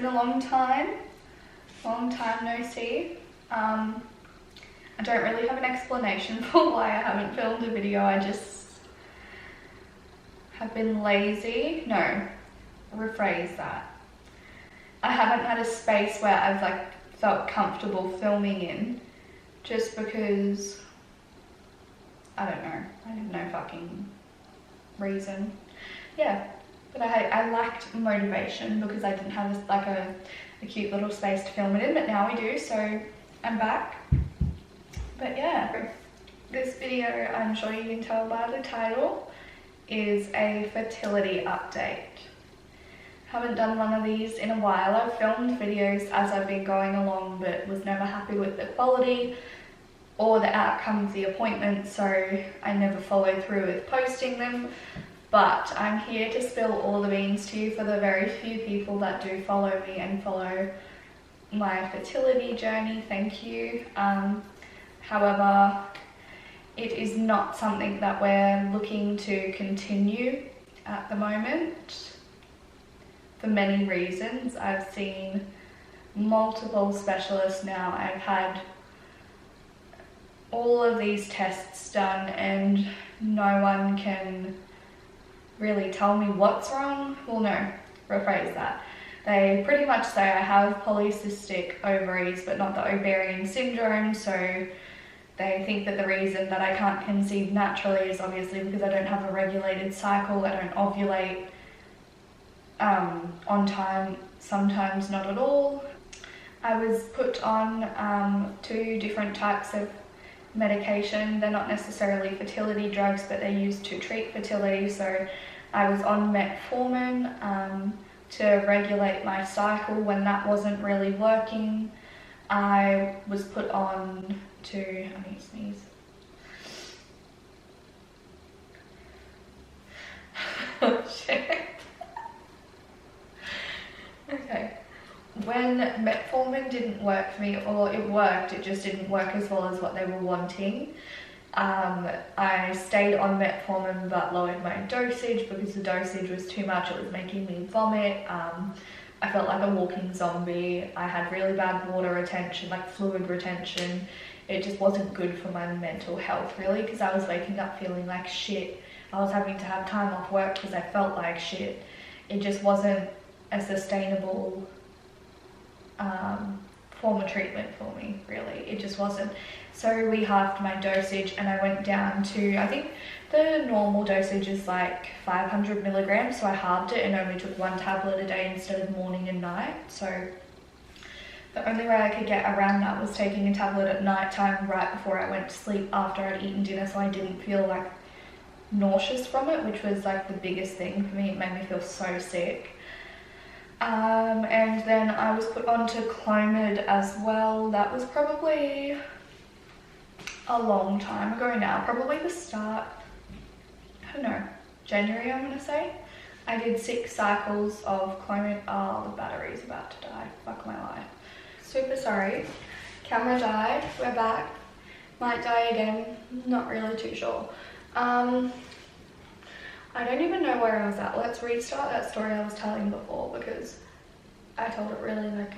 a long time no see. I don't really have an explanation for why I haven't filmed a video. I just have been lazy. No, rephrase that. I haven't had a space where I've like felt comfortable filming in, just because I don't know, I have no fucking reason. Yeah, but I lacked motivation because I didn't have a cute little space to film it in, but now we do, so I'm back. But yeah, this video, I'm sure you can tell by the title, is a fertility update. Haven't done one of these in a while. I've filmed videos as I've been going along, but was never happy with the quality or the outcome of the appointment, so I never followed through with posting them. But I'm here to spill all the beans to you for the very few people that do follow me and follow my fertility journey. Thank you. However, it is not something that we're looking to continue at the moment for many reasons. I've seen multiple specialists now. I've had all of these tests done and no one can really tell me what's wrong. Well, no, rephrase that. They pretty much say I have polycystic ovaries but not the ovarian syndrome, so they think that the reason that I can't conceive naturally is obviously because I don't have a regulated cycle. I don't ovulate on time, sometimes not at all. I was put on 2 different types of medication. They're not necessarily fertility drugs, but they're used to treat fertility. So I was on metformin to regulate my cycle. When that wasn't really working, I was put on to, I need to sneeze. Oh shit. Okay. When metformin didn't work for me, or it worked, it just didn't work as well as what they were wanting. I stayed on metformin but lowered my dosage because the dosage was too much. It was making me vomit. I felt like a walking zombie. I had really bad water retention, like fluid retention. It just wasn't good for my mental health really, because I was waking up feeling like shit. I was having to have time off work because I felt like shit. It just wasn't a sustainable form of treatment for me, really. It just wasn't. So we halved my dosage and I went down to, I think the normal dosage is like 500 milligrams, so I halved it and only took 1 tablet a day instead of morning and night. So the only way I could get around that was taking a tablet at night time right before I went to sleep after I'd eaten dinner, so I didn't feel like nauseous from it, which was like the biggest thing for me. It made me feel so sick. And then I was put onto Clomid as well. That was probably a long time ago now, probably the start, I don't know, January I'm gonna say. I did 6 cycles of Clomid. Oh, the battery's about to die, fuck my life. Super sorry, camera died, we're back. Might die again, not really too sure. I don't even know where I was at. Let's restart that story I was telling before because I told it really like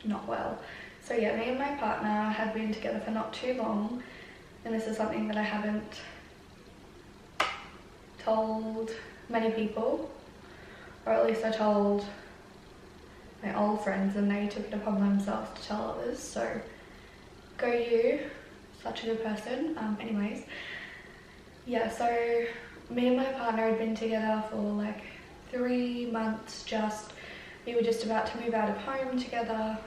not well. So yeah, me and my partner have been together for not too long, and this is something that I haven't told many people, or at least I told my old friends and they took it upon themselves to tell others, so go you, such a good person. Anyways, yeah, so me and my partner had been together for like 3 months just. We were just about to move out of home together.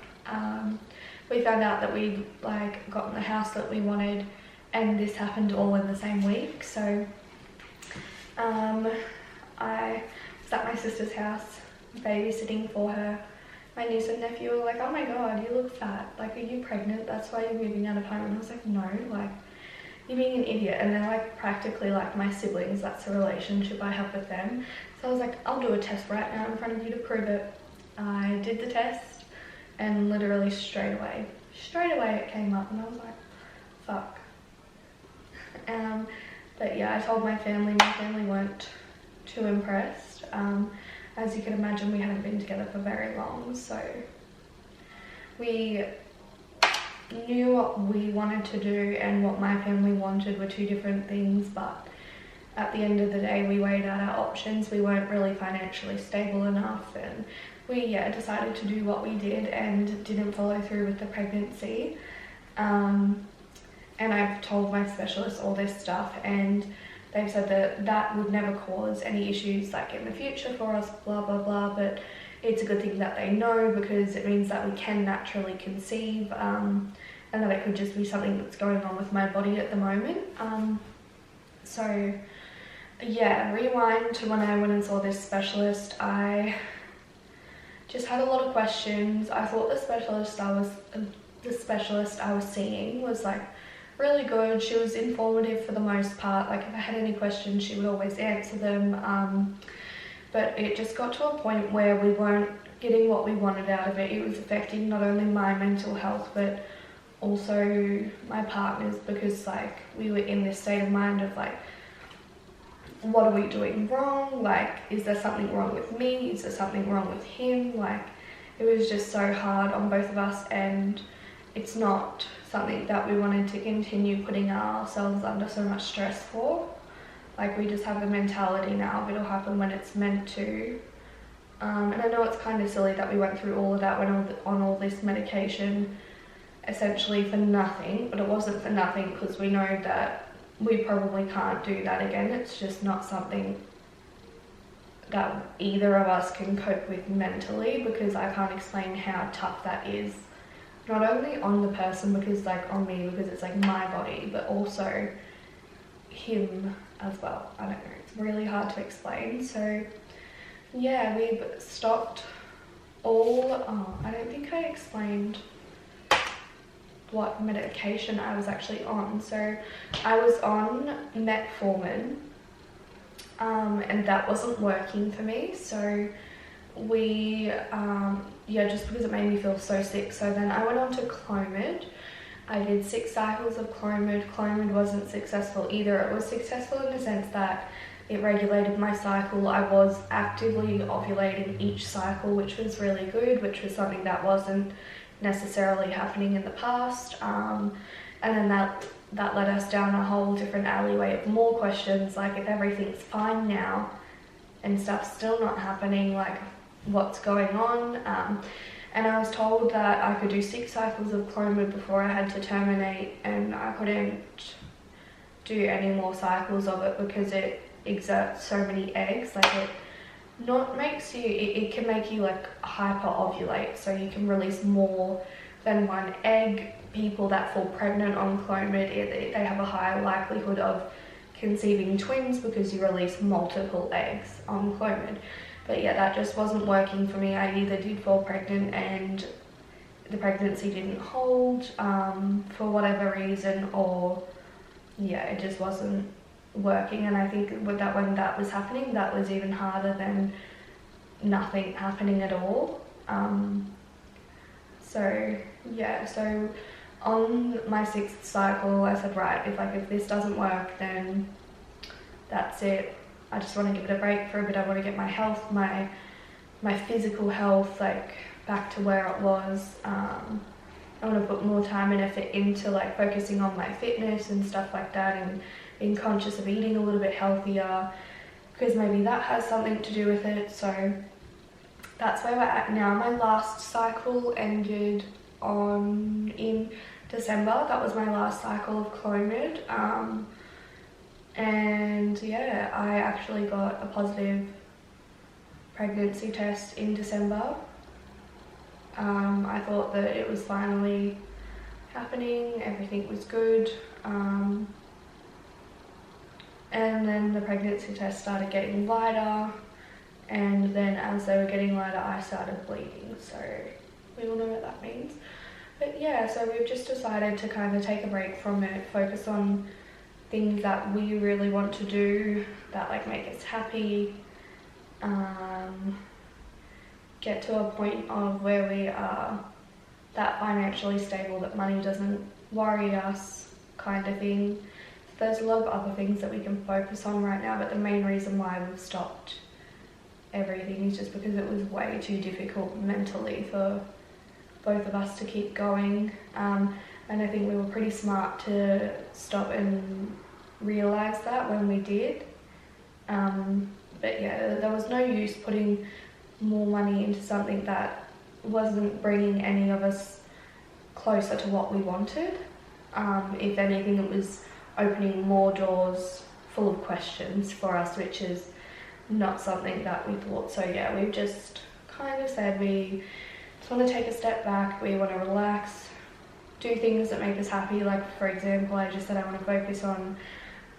We found out that we'd like gotten the house that we wanted, and this happened all in the same week. So I was at my sister's house babysitting for her. My niece and nephew were like, oh my god, you look fat, like are you pregnant, that's why you're moving out of home? And I was like, no, like you're being an idiot. And they're like practically like my siblings, that's the relationship I have with them. So I was like, I'll do a test right now in front of you to prove it. I did the test and literally straight away it came up, and I was like, fuck. But yeah, I told my family weren't too impressed. I as you can imagine, we hadn't been together for very long, so we knew what we wanted to do and what my family wanted were two different things, but at the end of the day we weighed out our options. We weren't really financially stable enough, and we decided to do what we did and didn't follow through with the pregnancy. And I've told my specialist all this stuff, and they've said that that would never cause any issues like in the future for us, blah blah blah, but it's a good thing that they know, because it means that we can naturally conceive, and that it could just be something that's going on with my body at the moment. So yeah, rewind to when I went and saw this specialist. I just had a lot of questions. I thought the specialist I was seeing was like really good. She was informative for the most part. Like if I had any questions, she would always answer them. But it just got to a point where we weren't getting what we wanted out of it. It was affecting not only my mental health, but also my partner's, because like we were in this state of mind of like, what are we doing wrong? Like, is there something wrong with me? Is there something wrong with him? Like, it was just so hard on both of us, and it's not something that we wanted to continue putting ourselves under so much stress for. Like, we just have the mentality now of it'll happen when it's meant to. And I know it's kind of silly that we went through all of that, on all this medication essentially for nothing, but it wasn't for nothing, because we know that we probably can't do that again. It's just not something that either of us can cope with mentally, because I can't explain how tough that is. Not only on the person, because like on me, because it's like my body, but also him as well. I don't know, it's really hard to explain. So yeah, we've stopped all, I don't think I explained what medication I was actually on. So I was on metformin, and that wasn't working for me. So we, just because it made me feel so sick. So then I went on to Clomid. I did 6 cycles of Clomid. Clomid wasn't successful either. It was successful in the sense that it regulated my cycle. I was actively ovulating each cycle, which was really good, which was something that wasn't necessarily happening in the past. And then that led us down a whole different alleyway of more questions, like if everything's fine now and stuff's still not happening, like what's going on. And I was told that I could do 6 cycles of Clomid before I had to terminate, and I couldn't do any more cycles of it because it exerts so many eggs. Like it can make you like hyper ovulate, so you can release more than 1 egg. People that fall pregnant on Clomid, they have a higher likelihood of conceiving twins because you release multiple eggs on Clomid. But yeah, that just wasn't working for me. I either did fall pregnant and the pregnancy didn't hold for whatever reason, or yeah, it just wasn't working. And I think with that, when that was happening, that was even harder than nothing happening at all. So yeah, so on my 6th cycle I said, right, if this doesn't work, then that's it. I just want to give it a break for a bit. I want to get my health, my physical health, like back to where it was. I want to put more time and effort into like focusing on my fitness and stuff like that, and being conscious of eating a little bit healthier, because maybe that has something to do with it. So that's where we're at now. My last cycle ended in December. That was my last cycle of Clomid. And yeah, I actually got a positive pregnancy test in December. I thought that it was finally happening, everything was good. And then the pregnancy test started getting lighter, and then as they were getting lighter I started bleeding, so we all know what that means. But yeah, so we've just decided to kind of take a break from it, focus on things that we really want to do, that like make us happy, get to a point of where we are that financially stable, that money doesn't worry us, kind of thing. So there's a lot of other things that we can focus on right now, but the main reason why we've stopped everything is just because it was way too difficult mentally for both of us to keep going. And I think we were pretty smart to stop and realise that when we did. But yeah, there was no use putting more money into something that wasn't bringing any of us closer to what we wanted. If anything, it was opening more doors full of questions for us, which is not something that we thought. So yeah, we've just kind of said we just want to take a step back, we want to relax, do things that make us happy. Like for example, I just said I want to focus on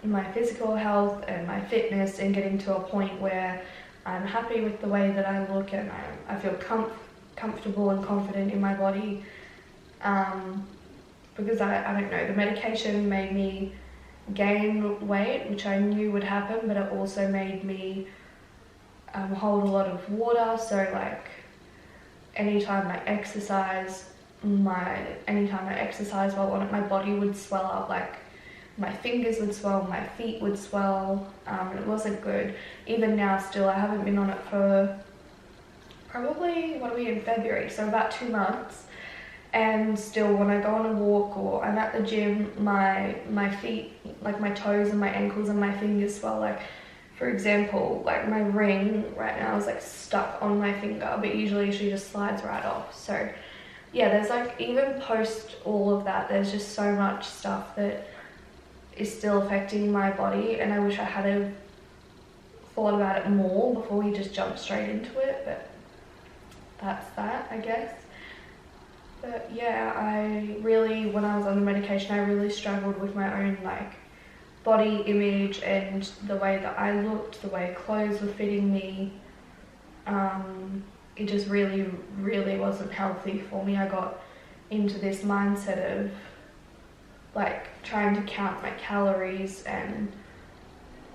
my physical health and my fitness and getting to a point where I'm happy with the way that I look and I feel comfortable and confident in my body. Because I don't know, the medication made me gain weight, which I knew would happen, but it also made me hold a lot of water. So like anytime I exercise while on it, my body would swell up, like my fingers would swell, my feet would swell, and it wasn't good. Even now still, I haven't been on it for probably, what are we in, February, so about 2 months. And still when I go on a walk or I'm at the gym, my feet, like my toes and my ankles and my fingers swell. Like for example, like my ring right now is like stuck on my finger, but usually she just slides right off. So yeah, there's like, even post all of that, there's just so much stuff that is still affecting my body, and I wish I had have thought about it more before we just jumped straight into it, but that's that, I guess. But yeah, I really, when I was on the medication, I really struggled with my own like body image and the way that I looked, the way clothes were fitting me. It just really, really wasn't healthy for me. I got into this mindset of like trying to count my calories and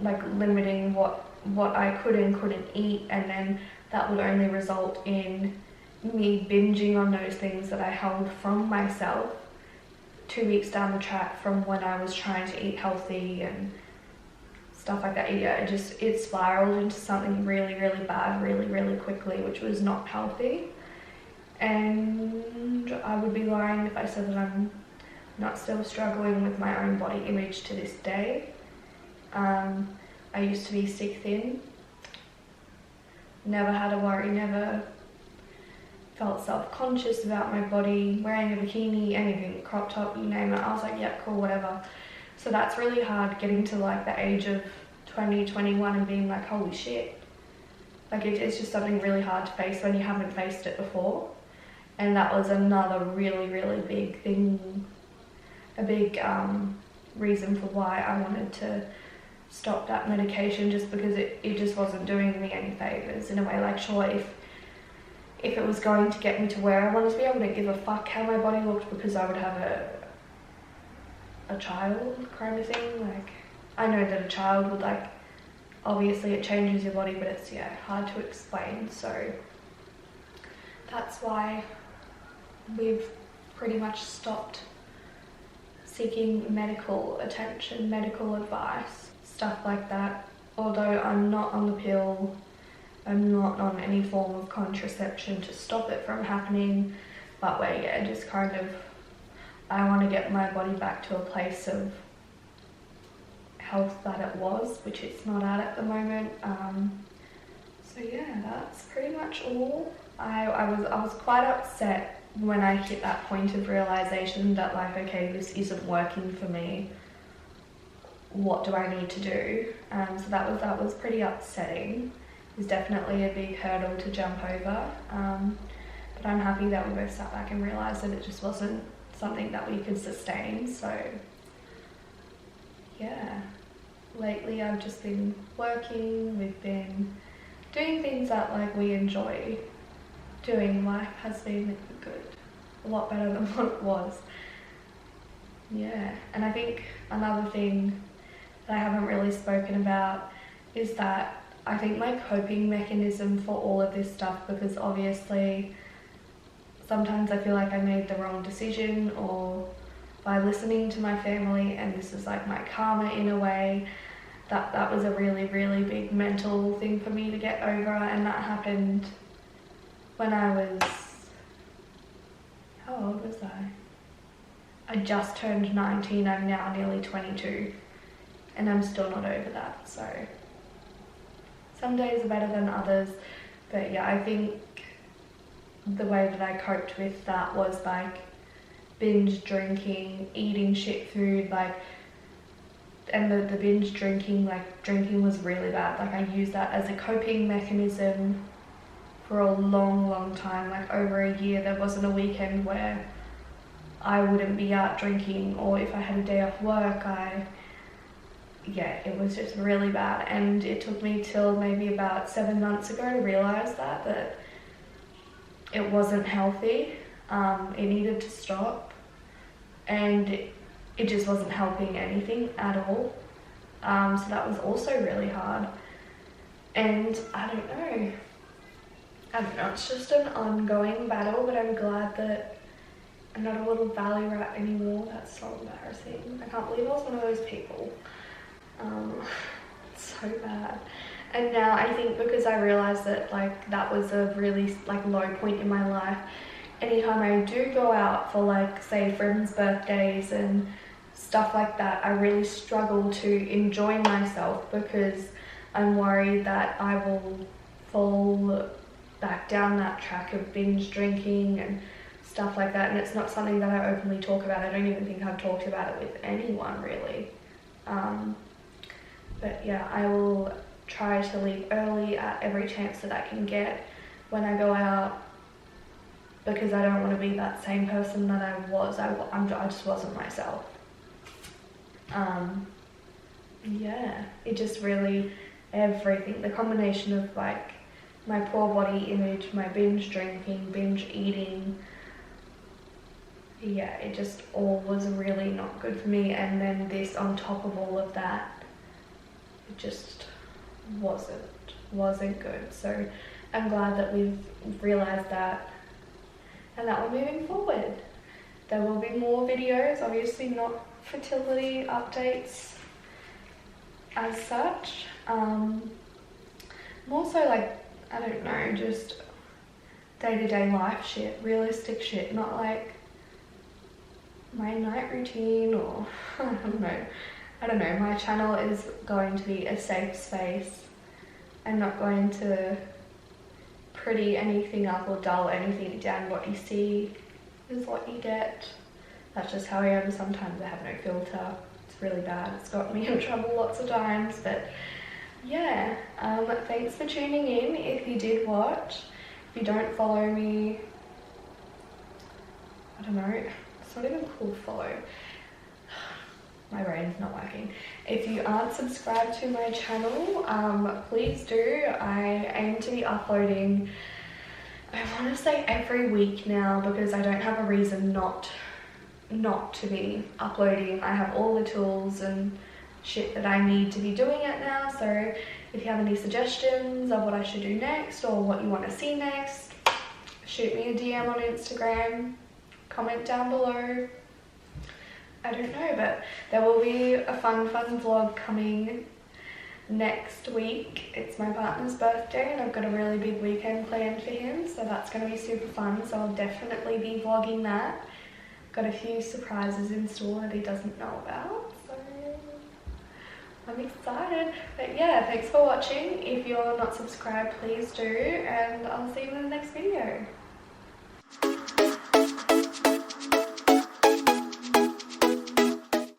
like limiting what I could and couldn't eat, and then that would only result in me binging on those things that I held from myself 2 weeks down the track from when I was trying to eat healthy and stuff like that. Yeah, it spiraled into something really, really bad really, really quickly, which was not healthy. And I would be lying if I said that I'm not still struggling with my own body image to this day. I used to be stick thin, never had a worry, never felt self-conscious about my body, wearing a bikini, anything, crop top, you name it. I was like, yeah, cool, whatever. So that's really hard, getting to like the age of 20, 21 and being like, holy shit. Like it's just something really hard to face when you haven't faced it before. And that was another really, really big thing, a big reason for why I wanted to stop that medication, just because it just wasn't doing me any favors in a way. Like sure, if it was going to get me to where I wanted to be, I wouldn't give a fuck how my body looked, because I would have a child kind of thing. Like I know that a child would, like, obviously it changes your body, but it's, yeah, hard to explain. So that's why we've pretty much stopped seeking medical attention, medical advice, stuff like that. Although I'm not on the pill, I'm not on any form of contraception to stop it from happening, but where, yeah, just kind of, I want to get my body back to a place of health that it was, which it's not at the moment. So yeah, that's pretty much all. I was quite upset when I hit that point of realization that, like, okay, this isn't working for me. What do I need to do? So that was pretty upsetting. It was definitely a big hurdle to jump over. But I'm happy that we both sat back and realized that it just wasn't something that we could sustain. So yeah, lately I've just been working, we've been doing things that, like, we enjoy doing. Life has been good, a lot better than what it was. Yeah, and I think another thing that I haven't really spoken about is that I think my coping mechanism for all of this stuff, because obviously sometimes I feel like I made the wrong decision, or by listening to my family, and this is like my karma in a way, that was a really, really big mental thing for me to get over, and that happened when I was, how old was I? I just turned 19, I'm now nearly 22, and I'm still not over that. So some days are better than others, but yeah, I think the way that I coped with that was like binge drinking, eating shit food, like, and the binge drinking, like drinking was really bad. Like I used that as a coping mechanism for a long time, like over a year. There wasn't a weekend where I wouldn't be out drinking, or if I had a day off work, yeah, it was just really bad. And it took me till maybe about 7 months ago to realize that it wasn't healthy. It needed to stop, and it just wasn't helping anything at all. So that was also really hard. And I don't know, it's just an ongoing battle, but I'm glad that I'm not a little valley rat anymore. That's so embarrassing. I can't believe I was one of those people. It's so bad. And now I think because I realized that like that was a really like low point in my life, anytime I do go out for like say friends' birthdays and stuff like that, I really struggle to enjoy myself because I'm worried that I will fall back down that track of binge drinking and stuff like that. And it's not something that I openly talk about. I don't even think I've talked about it with anyone really. But yeah, I will try to leave early at every chance that I can get when I go out, because I don't want to be that same person that I was. I just wasn't myself. Yeah, it just really, everything, the combination of like my poor body image, my binge drinking, binge eating, yeah, it just all was really not good for me. And then this on top of all of that, it just wasn't good. So I'm glad that we've realized that and that we're moving forward. There will be more videos, obviously not fertility updates as such. More so like, I don't know, just day-to-day life shit, realistic shit, not like my night routine or I don't know. My channel is going to be a safe space. I'm not going to pretty anything up or dull anything down. What you see is what you get. That's just how I am. Sometimes I have no filter. It's really bad. It's got me in trouble lots of times, but yeah. Thanks for tuning in if you did watch. If you don't follow me, I don't know, it's not even cool to follow. My brain's not working. If you aren't subscribed to my channel, please do. I aim to be uploading, I want to say every week now, because I don't have a reason not to be uploading. I have all the tools and shit that I need to be doing it now. So if you have any suggestions of what I should do next or what you want to see next, shoot me a DM on Instagram, comment down below. I don't know, but there will be a fun vlog coming next week. It's my partner's birthday and I've got a really big weekend planned for him, so that's going to be super fun. So I'll definitely be vlogging that. Got a few surprises in store that he doesn't know about, so I'm excited. But yeah, thanks for watching. If you're not subscribed, please do, and I'll see you in the next video.